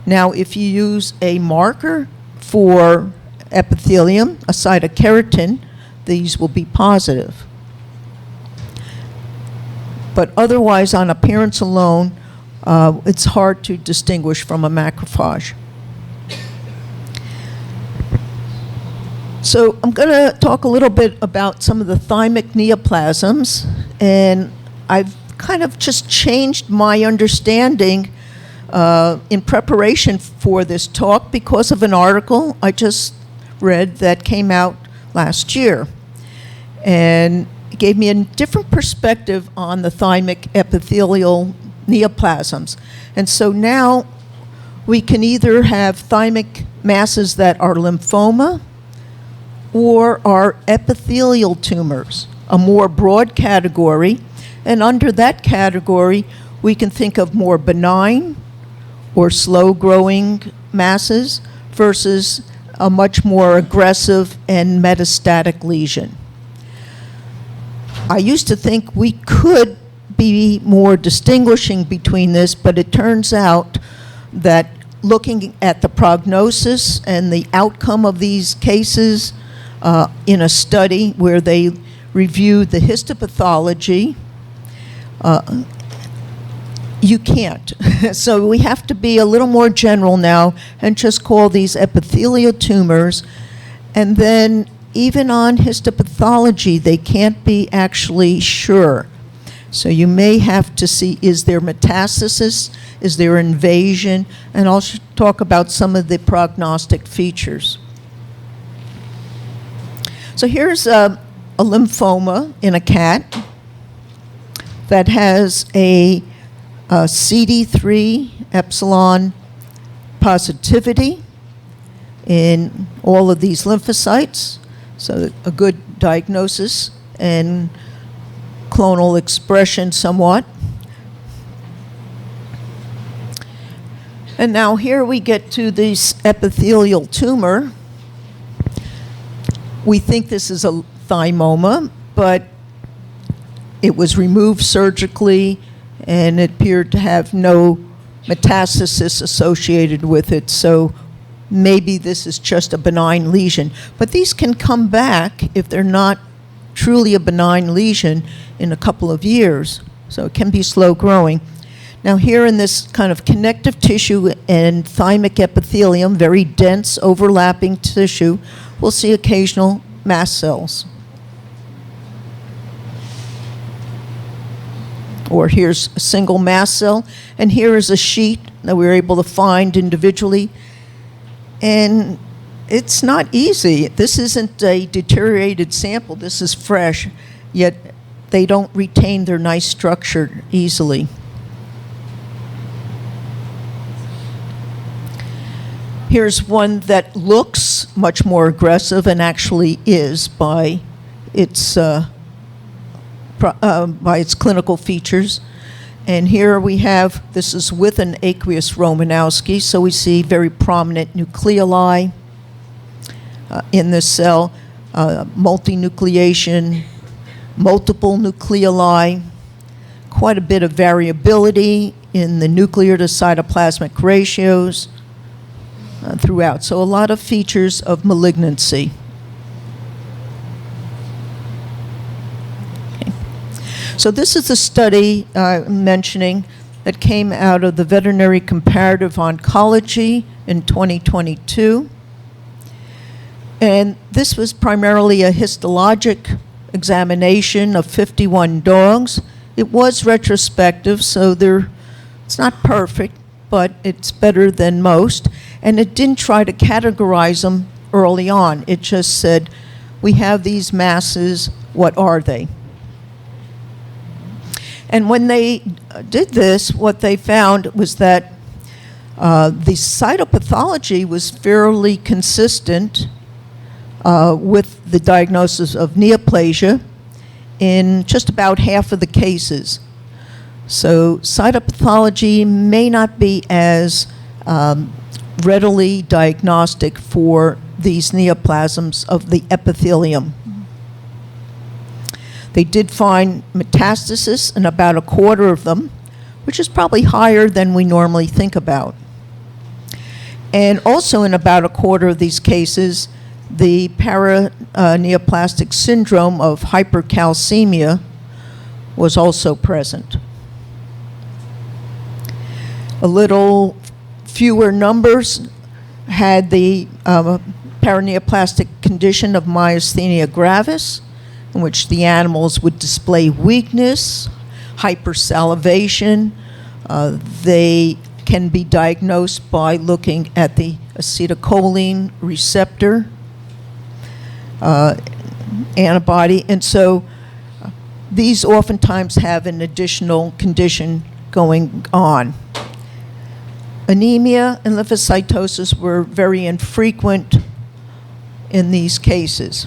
Now, if you use a marker for epithelium, a cytokeratin, these will be positive. But otherwise, on appearance alone, it's hard to distinguish from a macrophage. So I'm going to talk a little bit about some of the thymic neoplasms, and I've kind of just changed my understanding in preparation for this talk because of an article I just read that came out last year. And it gave me a different perspective on the thymic epithelial neoplasms. And so now we can either have thymic masses that are lymphoma or are epithelial tumors, a more broad category. And under that category, we can think of more benign or slow-growing masses versus a much more aggressive and metastatic lesion. I used to think we could be more distinguishing between this, but it turns out that looking at the prognosis and the outcome of these cases in a study where they reviewed the histopathology, you can't. So we have to be a little more general now and just call these epithelial tumors. And then even on histopathology, they can't be actually sure. So you may have to see, is there metastasis? Is there invasion? And I'll talk about some of the prognostic features. So here's a lymphoma in a cat that has a CD3 epsilon positivity in all of these lymphocytes. So a good diagnosis and clonal expression somewhat. And now here we get to this epithelial tumor. We think this is a thymoma, but it was removed surgically and it appeared to have no metastasis associated with it. So maybe this is just a benign lesion. But these can come back if they're not truly a benign lesion in a couple of years. So it can be slow growing. Now here in this kind of connective tissue and thymic epithelium, very dense overlapping tissue, we'll see occasional mast cells. Or here's a single mast cell, and here is a sheet that we were able to find individually. And it's not easy. This isn't a deteriorated sample. This is fresh, yet they don't retain their nice structure easily. Here's one that looks much more aggressive and actually is by its clinical features. And here we have, this is with an aqueous Romanowski, so we see very prominent nucleoli in this cell. multinucleation, multiple nucleoli, quite a bit of variability in the nuclear to cytoplasmic ratios throughout. So a lot of features of malignancy. Okay. So this is the study I'm mentioning that came out of the Veterinary Comparative Oncology in 2022. And this was primarily a histologic examination of 51 dogs. It was retrospective, so it's not perfect, but it's better than most. And it didn't try to categorize them early on. It just said, we have these masses, what are they? And when they did this, what they found was that the cytopathology was fairly consistent with the diagnosis of neoplasia in just about half of the cases. So cytopathology may not be as readily diagnostic for these neoplasms of the epithelium. They did find metastasis in about a quarter of them, which is probably higher than we normally think about. And also in about a quarter of these cases, the paraneoplastic syndrome of hypercalcemia was also present. A little fewer numbers had the paraneoplastic condition of myasthenia gravis, in which the animals would display weakness, hypersalivation. They can be diagnosed by looking at the acetylcholine receptor antibody. And so these oftentimes have an additional condition going on. Anemia and lymphocytosis were very infrequent in these cases.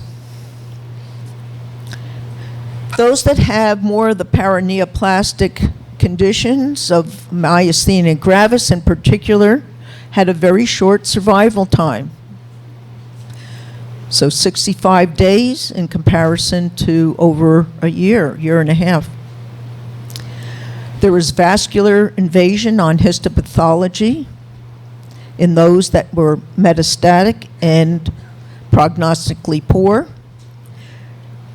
Those that have more of the paraneoplastic conditions of myasthenia gravis in particular had a very short survival time. So 65 days in comparison to over a year and a half. There was vascular invasion on histopathology in those that were metastatic and prognostically poor.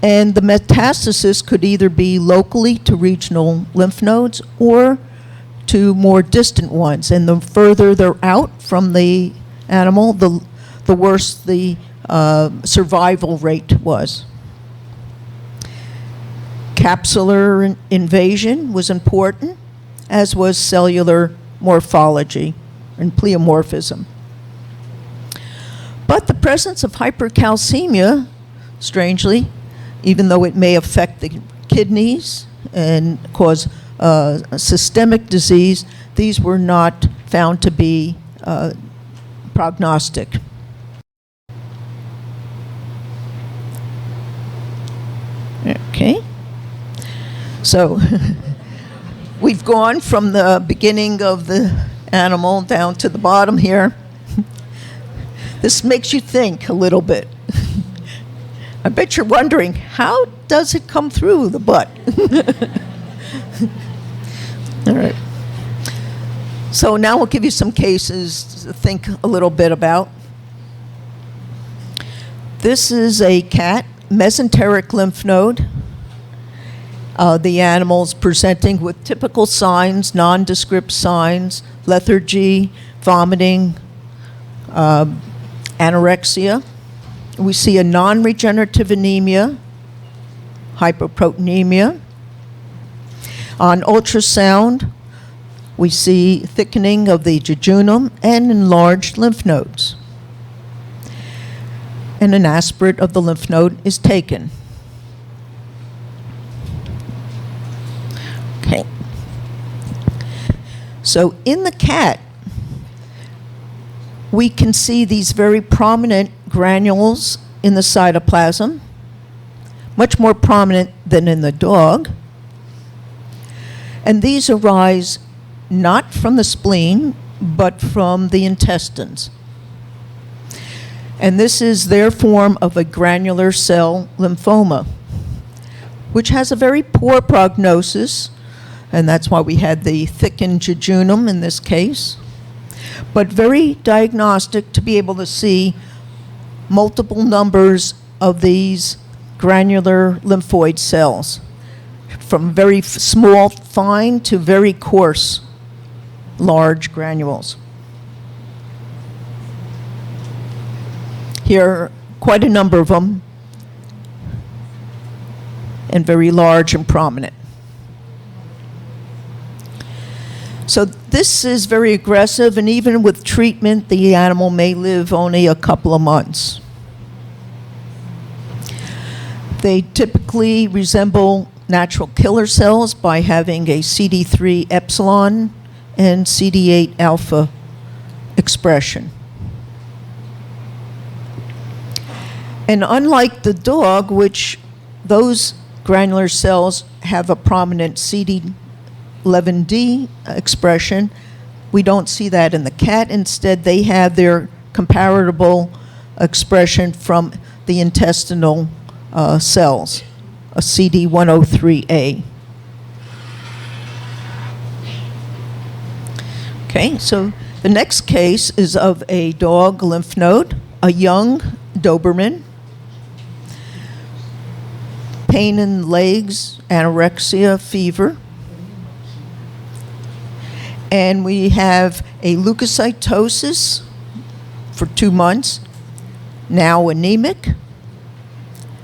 And the metastasis could either be locally to regional lymph nodes or to more distant ones. And the further they're out from the animal, the worse the survival rate was. Capsular invasion was important, as was cellular morphology and pleomorphism. But the presence of hypercalcemia, strangely, even though it may affect the kidneys and cause systemic disease, these were not found to be prognostic. Okay. So we've gone from the beginning of the animal down to the bottom here. This makes you think a little bit. I bet you're wondering, how does it come through the butt? All right. So now we'll give you some cases to think a little bit about. This is a cat, mesenteric lymph node. The animal's presenting with typical signs, nondescript signs, lethargy, vomiting, anorexia. We see a non-regenerative anemia, hypoproteinemia. On ultrasound, we see thickening of the jejunum and enlarged lymph nodes. And an aspirate of the lymph node is taken. Okay. So in the cat, we can see these very prominent granules in the cytoplasm, much more prominent than in the dog. And these arise not from the spleen, but from the intestines. And this is their form of a granular cell lymphoma, which has a very poor prognosis, and that's why we had the thickened jejunum in this case, but very diagnostic to be able to see multiple numbers of these granular lymphoid cells, from very small, fine, to very coarse, large granules. Here are quite a number of them, and very large and prominent. So this is very aggressive, and even with treatment, the animal may live only a couple of months. They typically resemble natural killer cells by having a CD3 epsilon and CD8 alpha expression. And unlike the dog, which those granular cells have a prominent CD11D expression, we don't see that in the cat. Instead, they have their comparable expression from the intestinal cells, a CD103A. Okay, so the next case is of a dog lymph node, a young Doberman. Pain in legs, anorexia, fever. And we have a leukocytosis for 2 months, now anemic,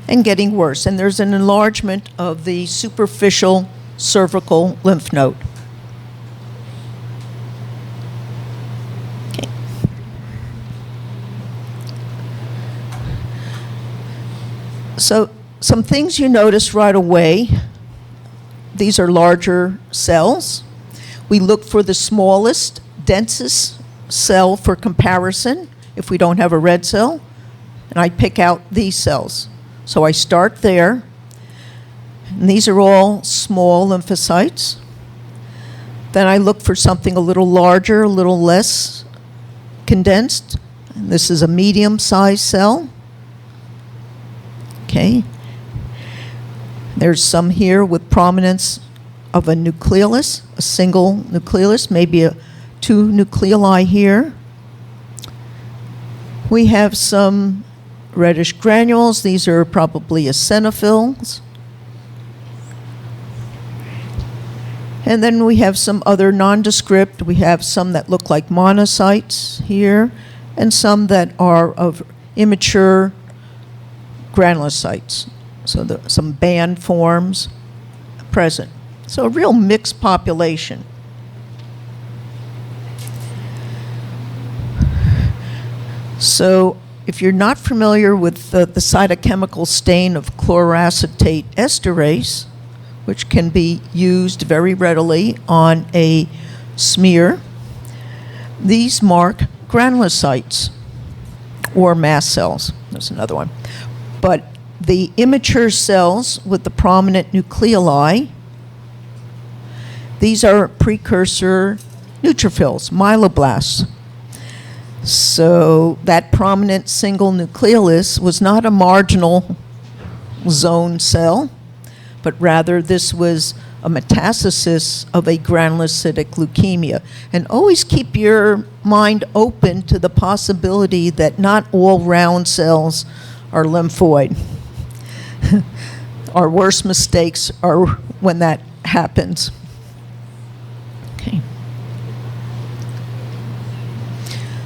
and getting worse. And there's an enlargement of the superficial cervical lymph node. Okay. So some things you notice right away, these are larger cells. We look for the smallest, densest cell for comparison if we don't have a red cell, and I pick out these cells. So I start there, and these are all small lymphocytes. Then I look for something a little larger, a little less condensed. And this is a medium-sized cell. Okay. There's some here with prominence of a nucleolus, a single nucleolus, maybe 2 nucleoli here. We have some reddish granules. These are probably eosinophils. And then we have some other nondescript. We have some that look like monocytes here, and some that are of immature granulocytes. So some band forms present. So a real mixed population. So if you're not familiar with the cytochemical stain of chloroacetate esterase, which can be used very readily on a smear, these mark granulocytes or mast cells. There's another one. But the immature cells with the prominent nucleoli, these are precursor neutrophils, myeloblasts. So that prominent single nucleolus was not a marginal zone cell, but rather this was a metastasis of a granulocytic leukemia. And always keep your mind open to the possibility that not all round cells are lymphoid. Our worst mistakes are when that happens. Okay.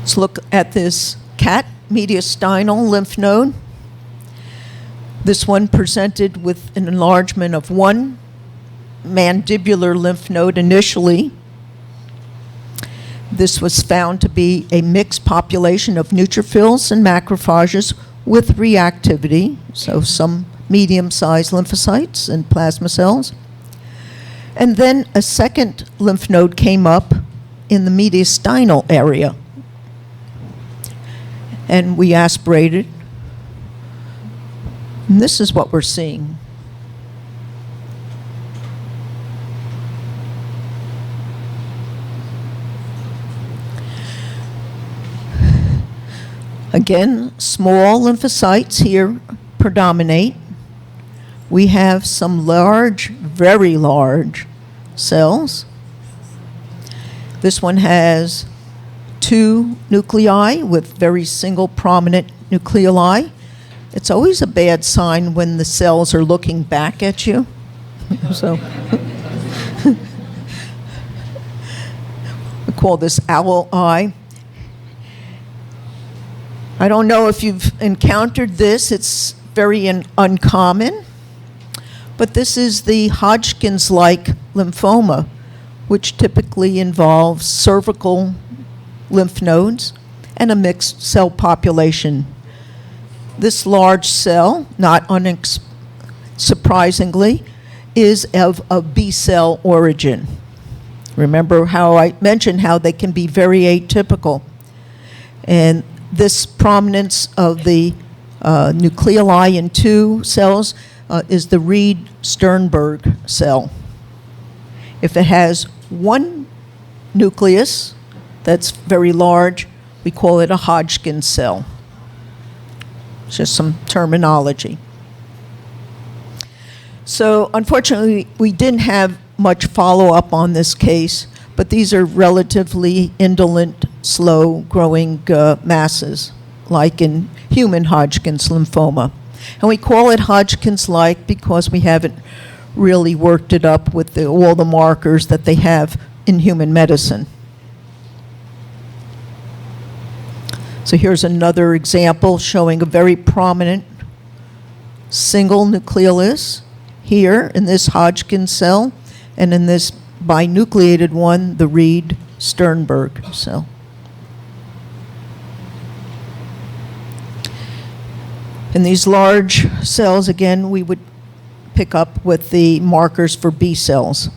Let's look at this cat mediastinal lymph node. This one presented with an enlargement of one mandibular lymph node initially. This was found to be a mixed population of neutrophils and macrophages with reactivity, so some medium-sized lymphocytes and plasma cells. And then a second lymph node came up in the mediastinal area. And we aspirated. And this is what we're seeing. Again, small lymphocytes here predominate. We have some large, very large cells. This one has 2 nuclei with very single prominent nucleoli. It's always a bad sign when the cells are looking back at you. So we call this owl eye. I don't know if you've encountered this. It's very uncommon. But this is the Hodgkin's-like lymphoma, which typically involves cervical lymph nodes and a mixed cell population. This large cell, not surprisingly, is of a B-cell origin. Remember how I mentioned how they can be very atypical. And this prominence of the nucleoli in 2 cells is the Reed-Sternberg cell. If it has 1 nucleus that's very large, we call it a Hodgkin cell. It's just some terminology. So unfortunately, we didn't have much follow-up on this case, but these are relatively indolent, slow-growing masses, like in human Hodgkin's lymphoma. And we call it Hodgkin's-like because we haven't really worked it up with all the markers that they have in human medicine. So here's another example showing a very prominent single nucleolus here in this Hodgkin cell, and in this binucleated one, the Reed-Sternberg cell. In these large cells, again, we would pick up with the markers for B cells.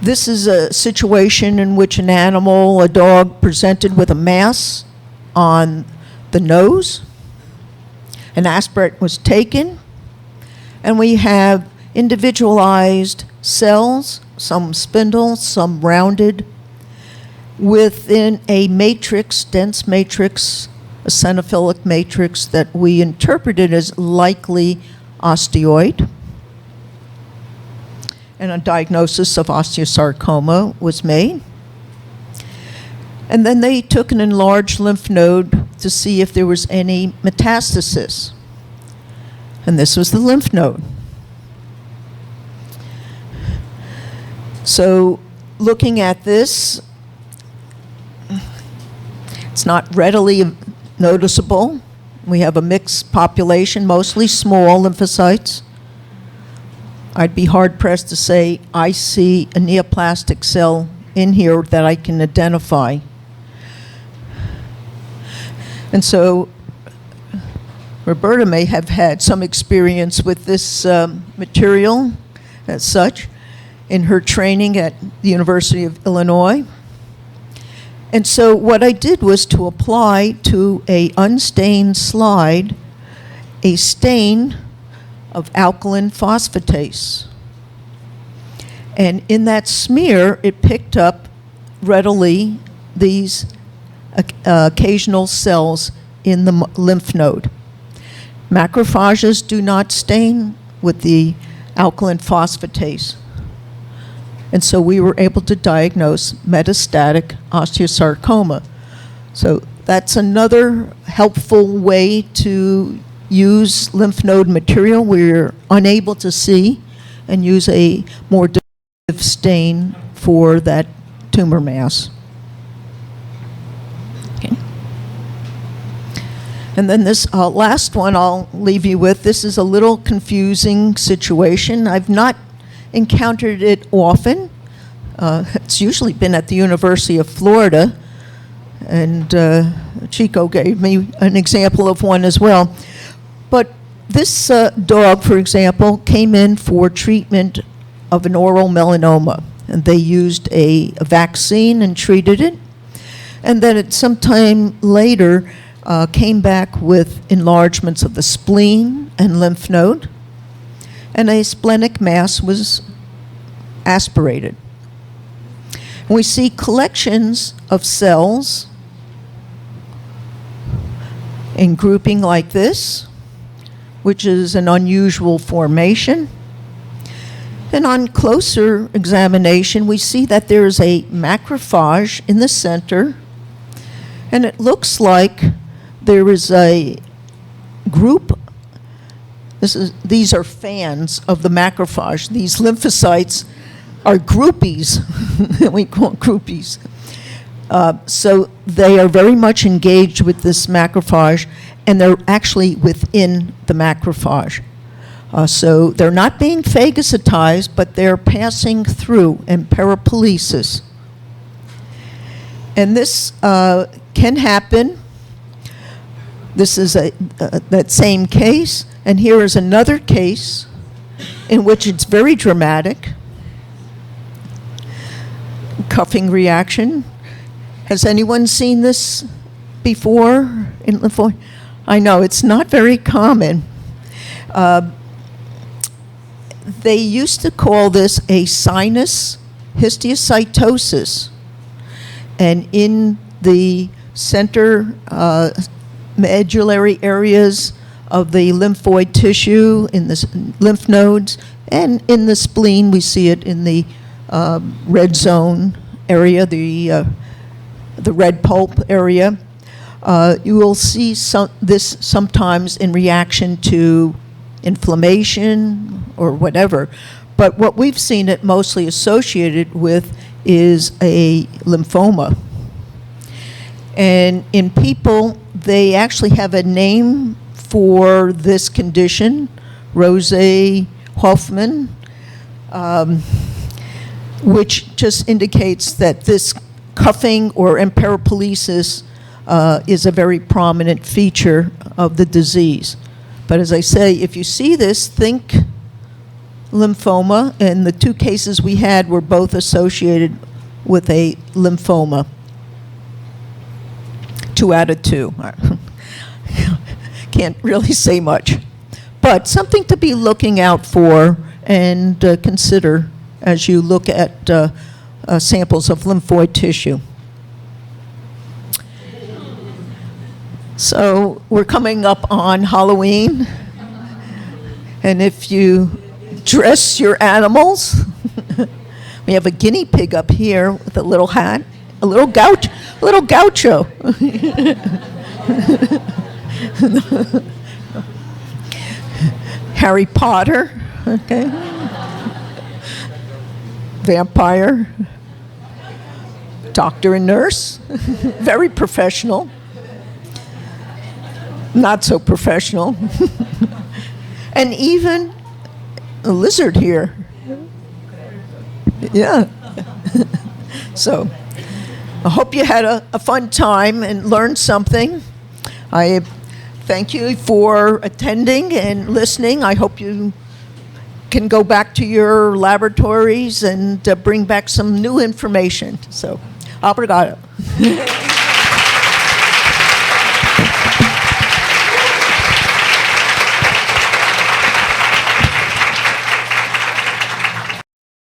This is a situation in which an animal, a dog, presented with a mass on the nose. An aspirate was taken, and we have individualized cells, some spindle, some rounded, within a matrix, dense matrix, a eosinophilic matrix that we interpreted as likely osteoid. And a diagnosis of osteosarcoma was made. And then they took an enlarged lymph node to see if there was any metastasis. And this was the lymph node. So looking at this, it's not readily noticeable. We have a mixed population, mostly small lymphocytes. I'd be hard-pressed to say I see a neoplastic cell in here that I can identify. And so Roberta may have had some experience with this material as such in her training at the University of Illinois. And so what I did was to apply to a unstained slide a stain of alkaline phosphatase. And in that smear, it picked up readily these occasional cells in the lymph node. Macrophages do not stain with the alkaline phosphatase. And so we were able to diagnose metastatic osteosarcoma. So that's another helpful way to use lymph node material we're unable to see and use a more definitive stain for that tumor mass. Okay. And then this last one I'll leave you with. This is a little confusing situation. I've not encountered it often. It's usually been at the University of Florida, and Chico gave me an example of one as well. But this dog, for example, came in for treatment of an oral melanoma, and they used a vaccine and treated it. And then at some time later, came back with enlargements of the spleen and lymph node, and a splenic mass was aspirated. We see collections of cells in grouping like this, which is an unusual formation. And on closer examination, we see that there is a macrophage in the center, and it looks like there is a group. These are fans of the macrophage. These lymphocytes are groupies. We call them groupies. So they are very much engaged with this macrophage, and they're actually within the macrophage. So they're not being phagocytized, but they're passing through in peripolesis. And this can happen. This is that same case, and here is another case in which it's very dramatic. Cuffing reaction. Has anyone seen this before in lymphoid? I know, it's not very common. They used to call this a sinus histiocytosis. And in the center medullary areas of the lymphoid tissue, in the lymph nodes, and in the spleen, we see it in the red zone area, the red pulp area. You will see this sometimes in reaction to inflammation or whatever. But what we've seen it mostly associated with is a lymphoma. And in people, they actually have a name for this condition, Rose Hoffman, which just indicates that this cuffing or peripolesis is a very prominent feature of the disease. But as I say, if you see this, think lymphoma, and the two cases we had were both associated with a lymphoma. 2 out of 2. Can't really say much. But something to be looking out for and consider as you look at samples of lymphoid tissue. So we're coming up on Halloween, and if you dress your animals, we have a guinea pig up here with a little hat, a little gaucho. Harry Potter, okay. Vampire, doctor and nurse, very professional. Not so professional. And even a lizard here. Yeah. So I hope you had a fun time and learned something. I thank you for attending and listening. I hope you can go back to your laboratories and bring back some new information. So, obrigado.